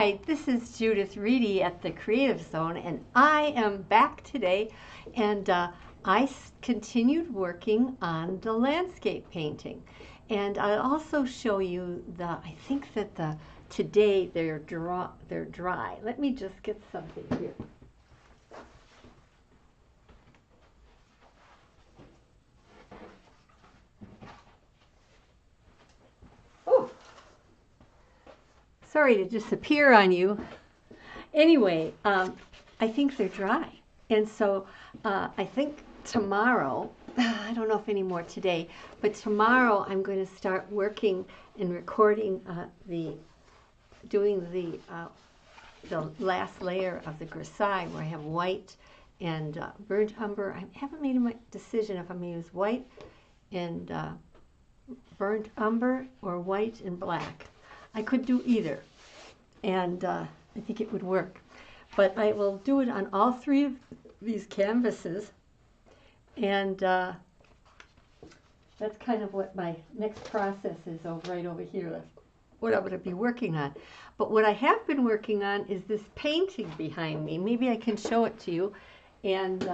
Hi, this is Judith Reedy at the Creative Zone, and I am back today, and continued working on the landscape painting. And I'll also show you I think that today they're dry. Let me just get something here. Oh, sorry to disappear on you. Anyway, I think they're dry. And so I think tomorrow, I don't know if any more today, but tomorrow I'm going to start working and recording doing the last layer of the grisaille where I have white and burnt umber. I haven't made a decision if I'm going to use white and burnt umber or white and black. I could do either, and I think it would work. But I will do it on all three of these canvases, and that's kind of what my next process is right over here. That's what I'm going to be working on. But what I have been working on is this painting behind me. Maybe I can show it to you. And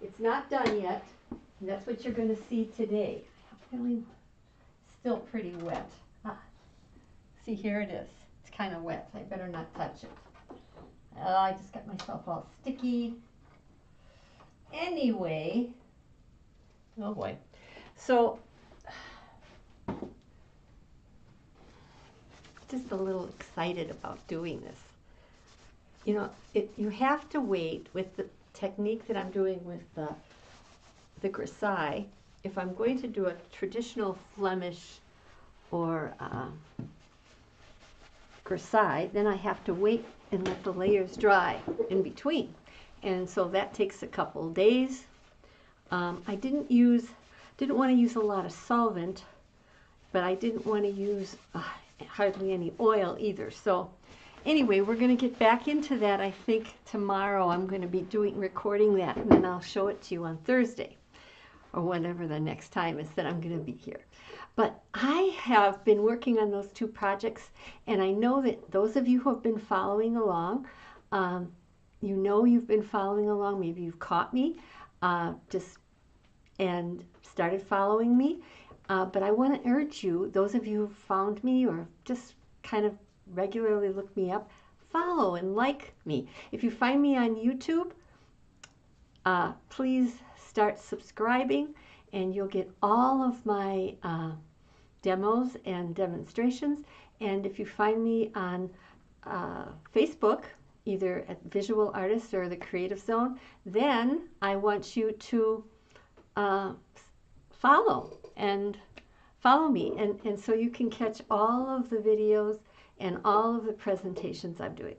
it's not done yet. And that's what you're going to see today. I'm feeling still pretty wet. See, here it is. It's kind of wet. I better not touch it. I just got myself all sticky. Anyway, oh boy. So, just a little excited about doing this. You know, you have to wait with the technique that I'm doing with the grisaille. If I'm going to do a traditional Flemish or grisaille, then I have to wait and let the layers dry in between. And so that takes a couple days. I didn't want to use a lot of solvent, but I didn't want to use hardly any oil either. So anyway, we're going to get back into that. I think tomorrow I'm going to be recording that, and then I'll show it to you on Thursday or whenever the next time is that I'm going to be here. But I have been working on those two projects, and I know that those of you who have been following along, you know you've been following along. Maybe you've caught me and started following me. But I want to urge you, those of you who found me or just kind of regularly look me up, follow and like me. If you find me on YouTube, please start subscribing, and you'll get all of my demos and demonstrations. And if you find me on Facebook, either at Visual Artist or the Creative Zone, then I want you to follow me, and so you can catch all of the videos and all of the presentations I'm doing.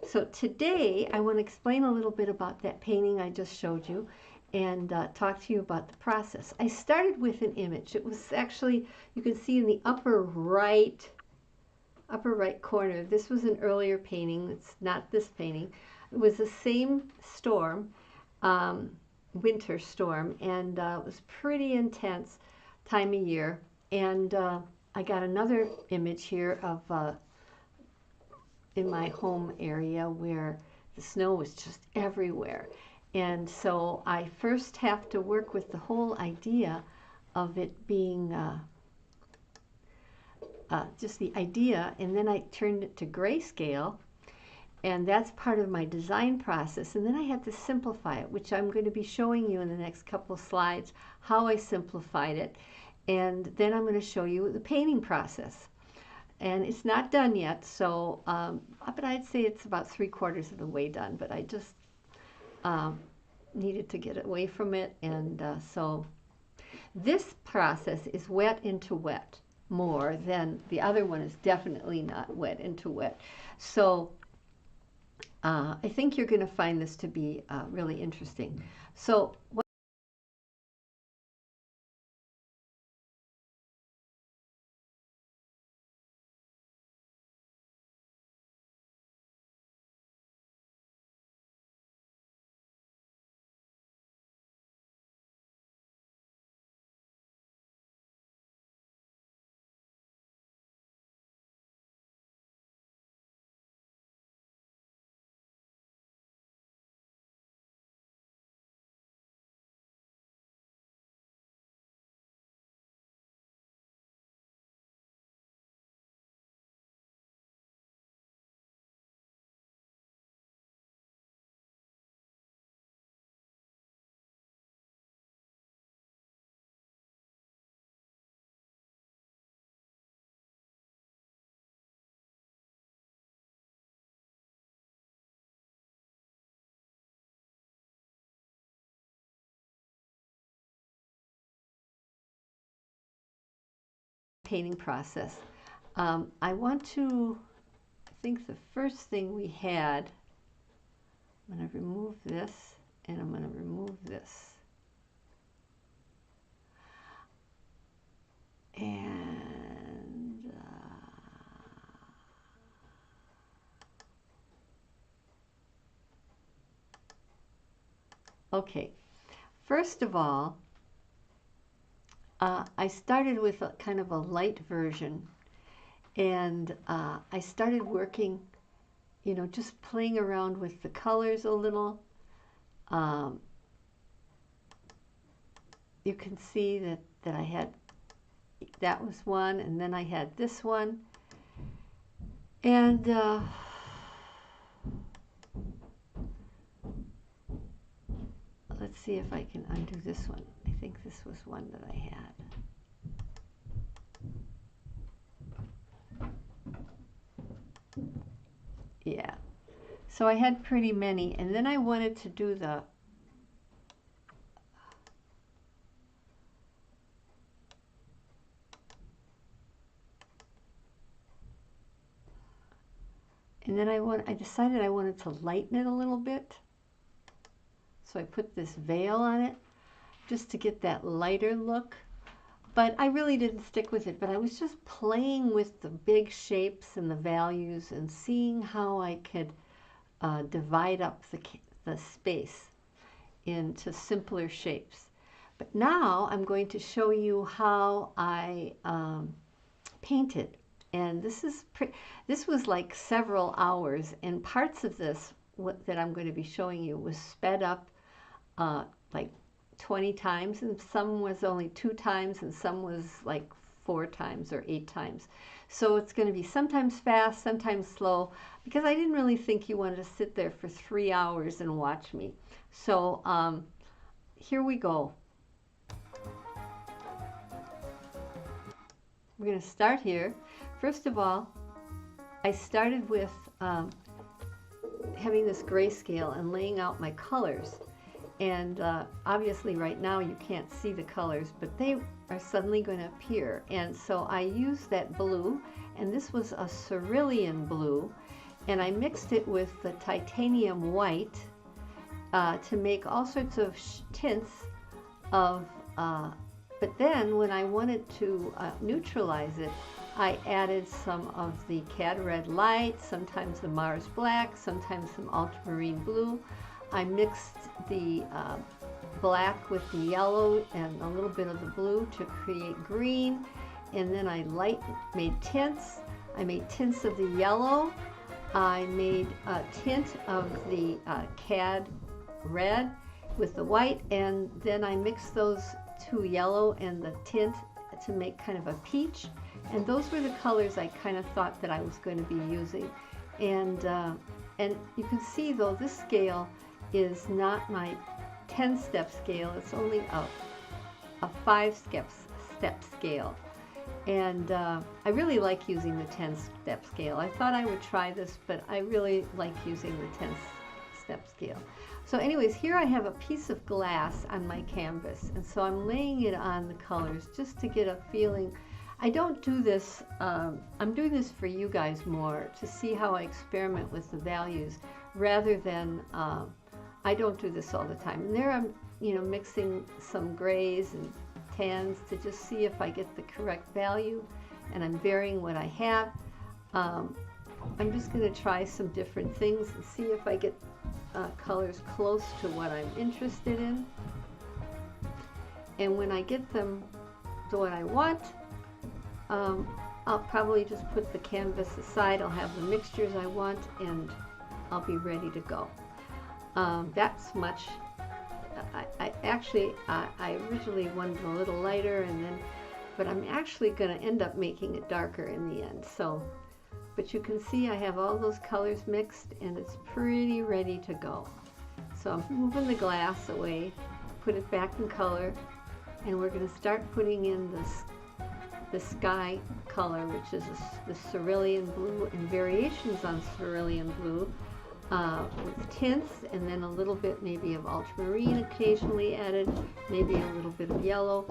So today I want to explain a little bit about that painting I just showed you and talk to you about the process. I started with an image. It was actually, you can see in the upper right corner, this was an earlier painting. It's not this painting. It was the same storm, winter storm, and it was pretty intense time of year. And I got another image here of in my home area where the snow was just everywhere. And so I first have to work with the whole idea of it being just the idea, and then I turned it to grayscale, and that's part of my design process. And then I had to simplify it, which I'm going to be showing you in the next couple slides how I simplified it. And then I'm going to show you the painting process. And it's not done yet, so but I'd say it's about 3/4 of the way done. But I just needed to get away from it, and so this process is wet into wet more than the other one is definitely not wet into wet. So I think you're going to find this to be really interesting. So painting process. I want to, I think the first thing we had, I'm going to remove this and I'm going to remove this. And okay, first of all, I started with a kind of a light version, and I started working, you know, just playing around with the colors a little. You can see that I had, that was one, and then I had this one, and let's see if I can undo this one. I think this was one that I had. Yeah, so I had pretty many, and then I wanted to do the I decided I wanted to lighten it a little bit. So I put this veil on it just to get that lighter look. But I really didn't stick with it, but I was just playing with the big shapes and the values and seeing how I could divide up the space into simpler shapes. But now I'm going to show you how I painted. And this was like several hours, and parts of this that I'm going to be showing you was sped up like 20 times, and some was only 2 times, and some was like 4 times or 8 times. So it's going to be sometimes fast, sometimes slow, because I didn't really think you wanted to sit there for 3 hours and watch me. So here we go. We're going to start here. First of all, I started with having this grayscale and laying out my colors. And obviously right now you can't see the colors, but they are suddenly going to appear. And so I used that blue, and this was a cerulean blue, and I mixed it with the titanium white to make all sorts of tints of, but then when I wanted to neutralize it, I added some of the Cad Red Light, sometimes the Mars Black, sometimes some ultramarine blue. I mixed the black with the yellow and a little bit of the blue to create green, and then I made tints. I made tints of the yellow. I made a tint of the Cad Red with the white, and then I mixed those two, yellow and the tint, to make kind of a peach. And those were the colors I kind of thought that I was going to be using. And you can see, though, this scale is not my 10-step scale. It's only a 5-step scale. And I really like using the 10-step scale. I thought I would try this, but I really like using the 10-step scale. So anyways, here I have a piece of glass on my canvas, and so I'm laying it on the colors just to get a feeling. I don't do this, I'm doing this for you guys more, to see how I experiment with the values, rather than, I don't do this all the time. And there I'm, you know, mixing some grays and tans to just see if I get the correct value, and I'm varying what I have. I'm just going to try some different things and see if I get colors close to what I'm interested in. And when I get them to what I want, I'll probably just put the canvas aside. I'll have the mixtures I want, and I'll be ready to go. That's much. I originally wanted a little lighter, but I'm actually going to end up making it darker in the end. So, but you can see I have all those colors mixed, and it's pretty ready to go. So I'm moving the glass away, put it back in color, and we're going to start putting in the sky color, which is the cerulean blue and variations on cerulean blue, with tints, and then a little bit maybe of ultramarine occasionally added, maybe a little bit of yellow.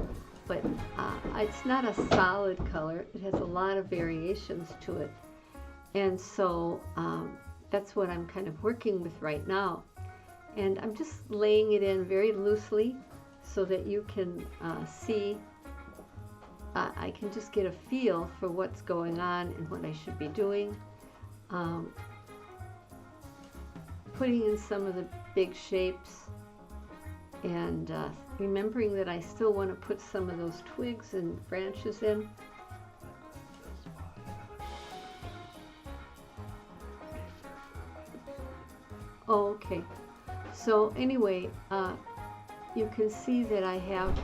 but it's not a solid color. It has a lot of variations to it. And so that's what I'm kind of working with right now. And I'm just laying it in very loosely so that you can see. I can just get a feel for what's going on and what I should be doing. Putting in some of the big shapes and remembering that I still want to put some of those twigs and branches in. Oh, okay. So anyway, you can see that I have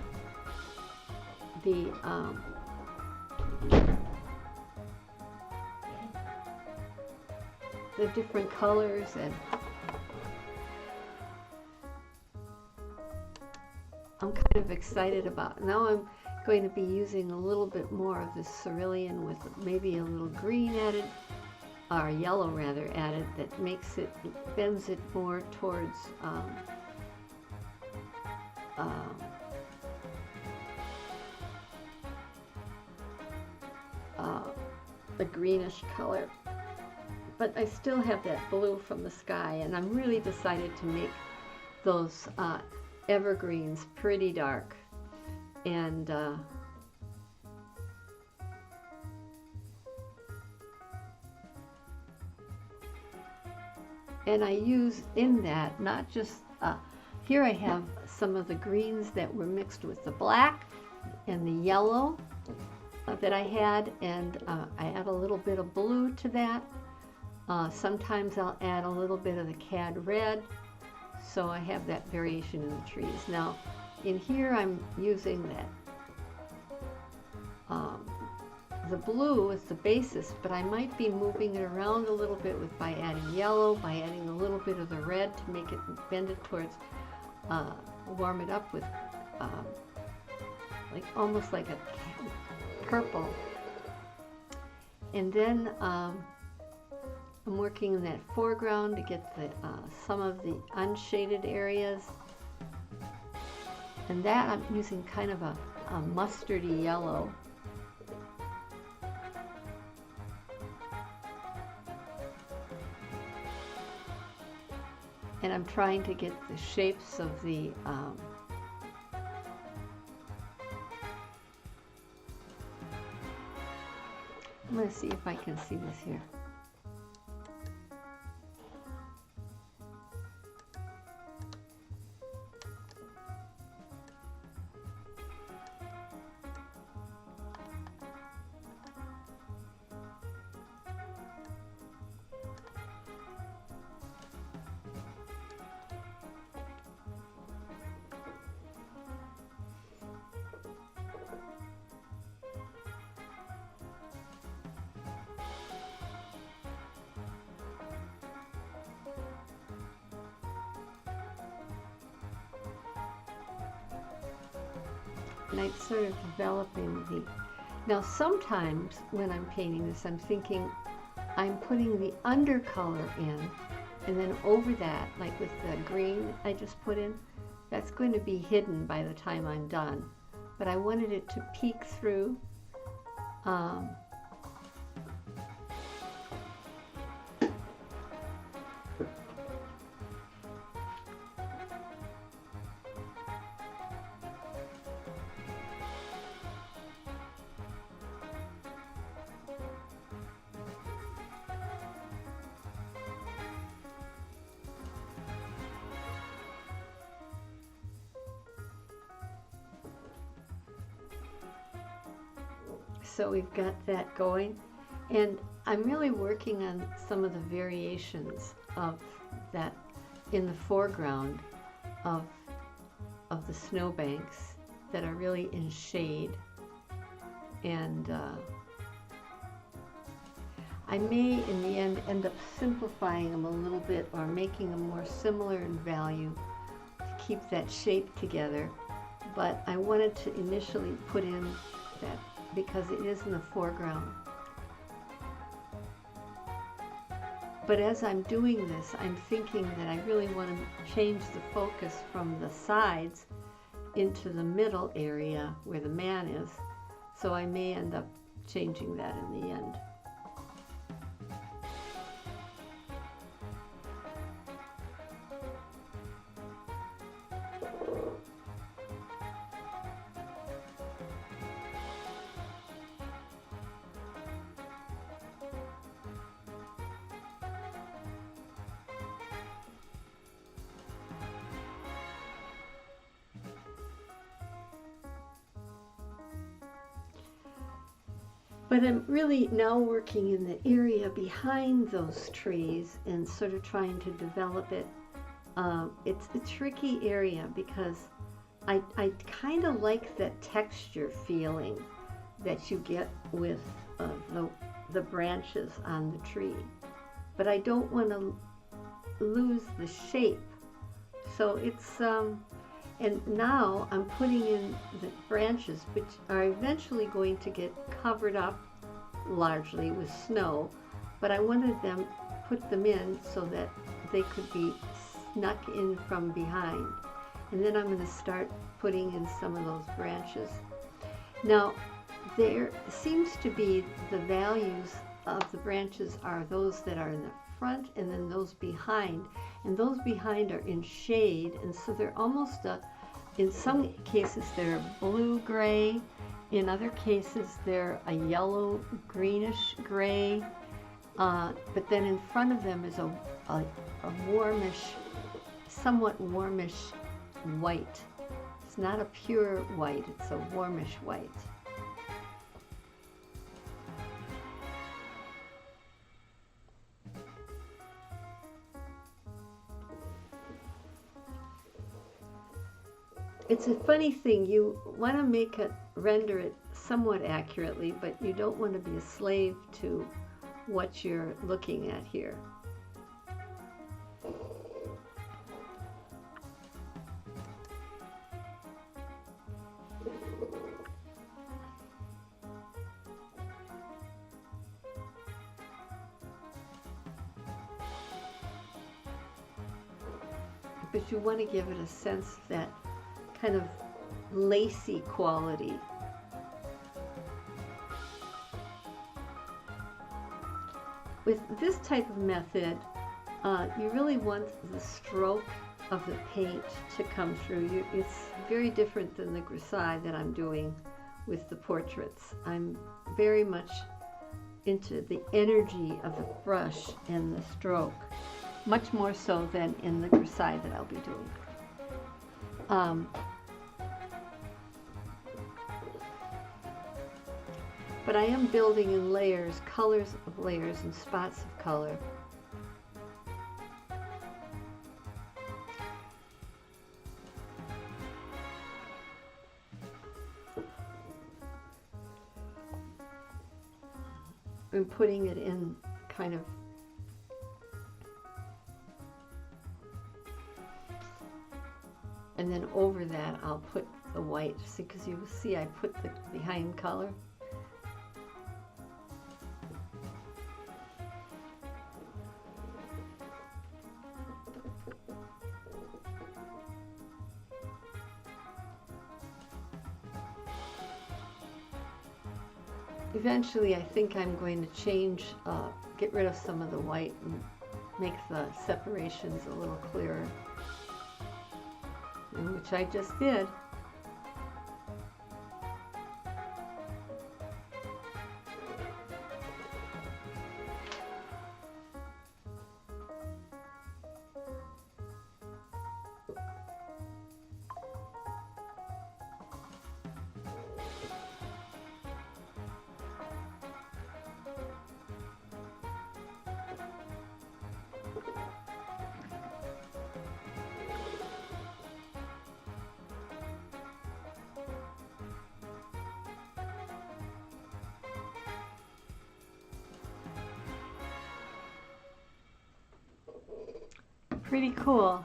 the different colors, and I'm kind of excited about it. Now I'm going to be using a little bit more of this cerulean with maybe a little green added, or yellow rather added, that makes it, bends it more towards the greenish color. But I still have that blue from the sky, and I'm really decided to make those evergreens pretty dark. And I use in that not just, here I have some of the greens that were mixed with the black and the yellow that I had, and I add a little bit of blue to that. Sometimes I'll add a little bit of the cad red, so I have that variation in the trees. Now, in here I'm using that the blue as the basis, but I might be moving it around a little bit by adding yellow, by adding a little bit of the red to make it bend it towards, warm it up with like almost like a purple. And then I'm working in that foreground to get the some of the unshaded areas, and that I'm using kind of a mustardy yellow. And I'm trying to get the shapes of the I'm going to see if I can see this here. And I'm sort of developing the, now sometimes when I'm painting this, I'm thinking I'm putting the undercolor in, and then over that, like with the green I just put in, that's going to be hidden by the time I'm done. But I wanted it to peek through. So we've got that going, and I'm really working on some of the variations of that in the foreground of the snowbanks that are really in shade. And I may in the end up simplifying them a little bit, or making them more similar in value to keep that shape together. But I wanted to initially put in that because it is in the foreground. But as I'm doing this, I'm thinking that I really want to change the focus from the sides into the middle area where the man is, so I may end up changing that in the end. But I'm really now working in the area behind those trees and sort of trying to develop it. It's a tricky area because I kind of like that texture feeling that you get with the branches on the tree. But I don't want to lose the shape. So it's, and now I'm putting in the branches, which are eventually going to get covered up largely with snow, but I wanted them, put them in so that they could be snuck in from behind. And then I'm going to start putting in some of those branches. Now, there seems to be the values of the branches are those that are in the front and then those behind. And those behind are in shade, and so they're almost in some cases they're blue-gray, in other cases they're a yellow greenish gray, but then in front of them is a warmish, somewhat warmish white. It's not a pure white, it's a warmish white. It's a funny thing, you want to make it, render it somewhat accurately, but you don't want to be a slave to what you're looking at here. But you want to give it a sense of that kind of lacy quality. With this type of method, you really want the stroke of the paint to come through. It's very different than the grisaille that I'm doing with the portraits. I'm very much into the energy of the brush and the stroke, much more so than in the grisaille that I'll be doing. But I am building in layers, colors of layers and spots of color. And putting it in kind of and then over that I'll put the white, because you see I put the behind color. Eventually I think I'm going to change, get rid of some of the white and make the separations a little clearer, which I just did. Pretty cool.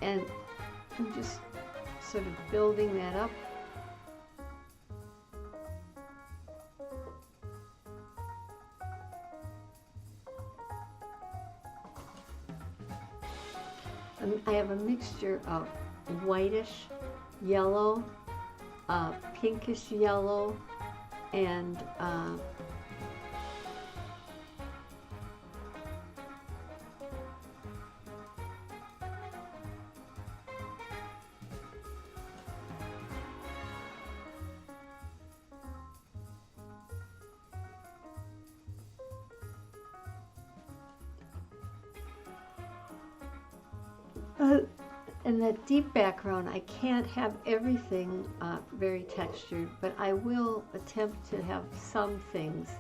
And I'm just sort of building that up. I have a mixture of whitish yellow, pinkish yellow, and in that deep background, I can't have everything very textured, but I will attempt to have some things.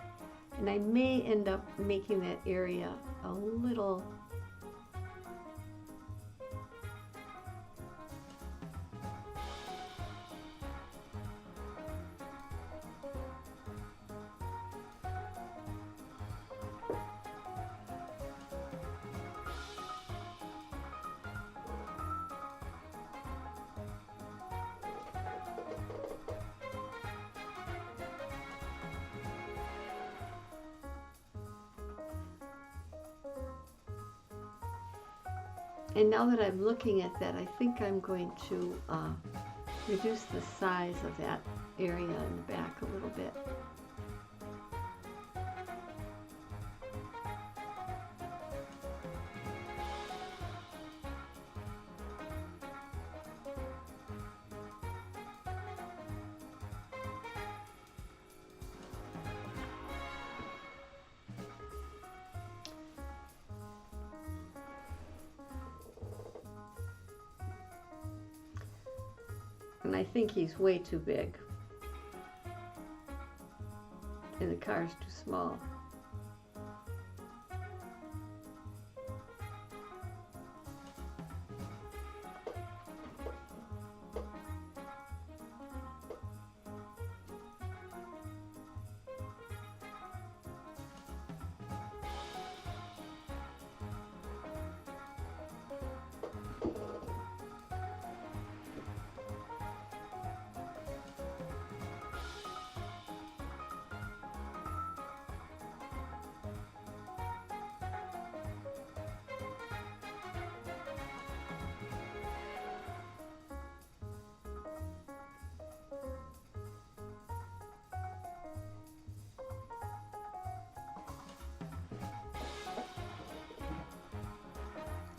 And I may end up making that area a little And now that I'm looking at that, I think I'm going to reduce the size of that area in the back a little bit. And I think he's way too big. And the car's too small.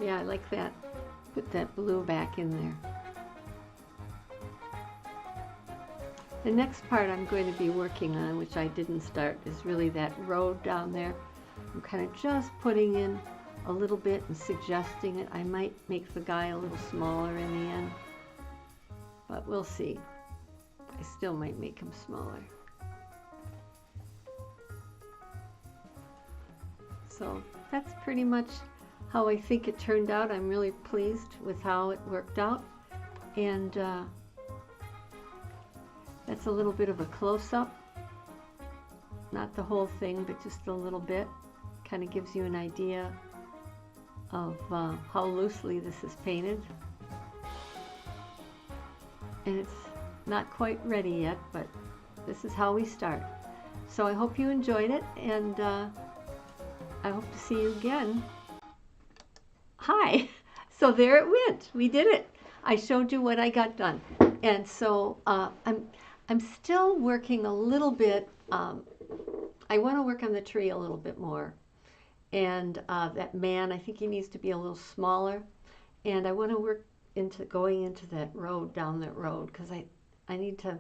Yeah, I like that. Put that blue back in there. The next part I'm going to be working on, which I didn't start, is really that road down there. I'm kind of just putting in a little bit and suggesting it. I might make the guy a little smaller in the end, but we'll see. I still might make him smaller. So that's pretty much how I think it turned out. I'm really pleased with how it worked out, and that's a little bit of a close-up, not the whole thing, but just a little bit. Kind of gives you an idea of how loosely this is painted, and it's not quite ready yet, but this is how we start. So I hope you enjoyed it, and I hope to see you again. Hi! So there it went. We did it. I showed you what I got done. And so I'm still working a little bit. I want to work on the tree a little bit more. And that man, I think he needs to be a little smaller. And I want to work into going into that road, down that road, because I need to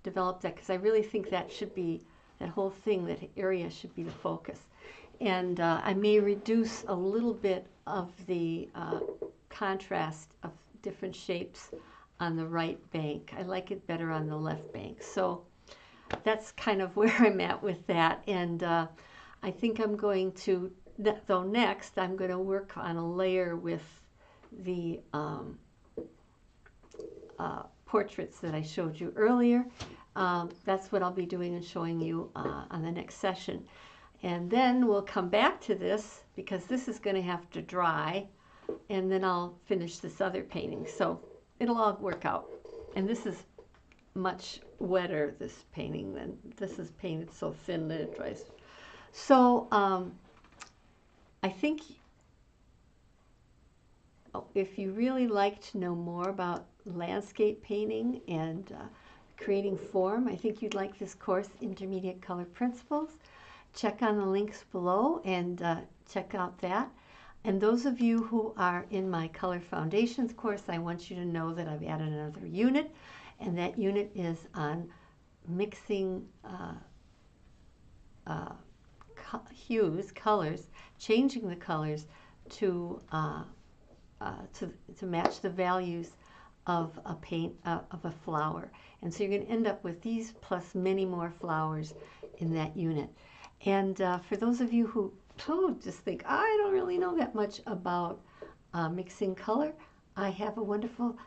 develop that, because I really think that should be, that whole thing, that area should be the focus. And I may reduce a little bit of the contrast of different shapes on the right bank. I like it better on the left bank. So that's kind of where I'm at with that. And I think I'm going to, though next, I'm going to work on a layer with the portraits that I showed you earlier. That's what I'll be doing and showing you on the next session. And then we'll come back to this, because this is going to have to dry, and then I'll finish this other painting. So it'll all work out. And this is much wetter, this painting, than this is painted so thin that it dries. So I think if you really like to know more about landscape painting and creating form, I think you'd like this course, Intermediate Color Principles. Check on the links below and check out that. And those of you who are in my Color Foundations course, I want you to know that I've added another unit, and that unit is on mixing hues, colors, changing the colors to match the values of a paint of a flower. And so you're going to end up with these plus many more flowers in that unit. And for those of you who just think, I don't really know that much about mixing color, I have a wonderful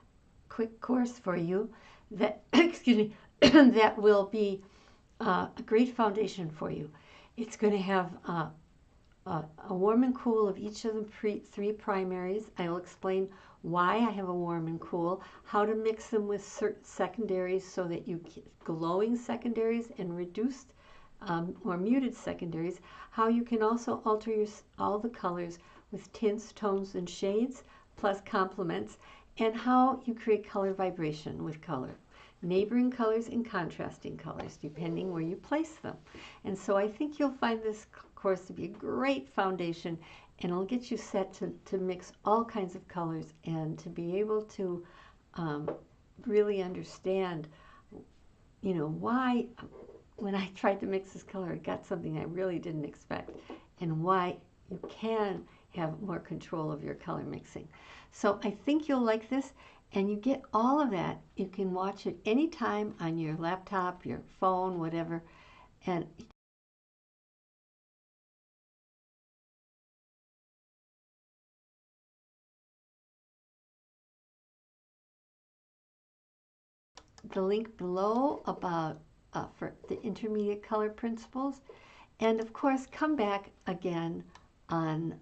quick course for you that, excuse me, that will be a great foundation for you. It's going to have a warm and cool of each of the three primaries. I will explain why I have a warm and cool, how to mix them with certain secondaries so that you get glowing secondaries and reduced or muted secondaries, how you can also alter all the colors with tints, tones, and shades, plus complements, and how you create color vibration with color. Neighboring colors and contrasting colors, depending where you place them. And so I think you'll find this course to be a great foundation, and it'll get you set to mix all kinds of colors and to be able to really understand, why when I tried to mix this color, I got something I really didn't expect, and why you can have more control of your color mixing. So I think you'll like this, and you get all of that. You can watch it anytime on your laptop, your phone, whatever, and the link below about for the intermediate color principles. And of course, come back again on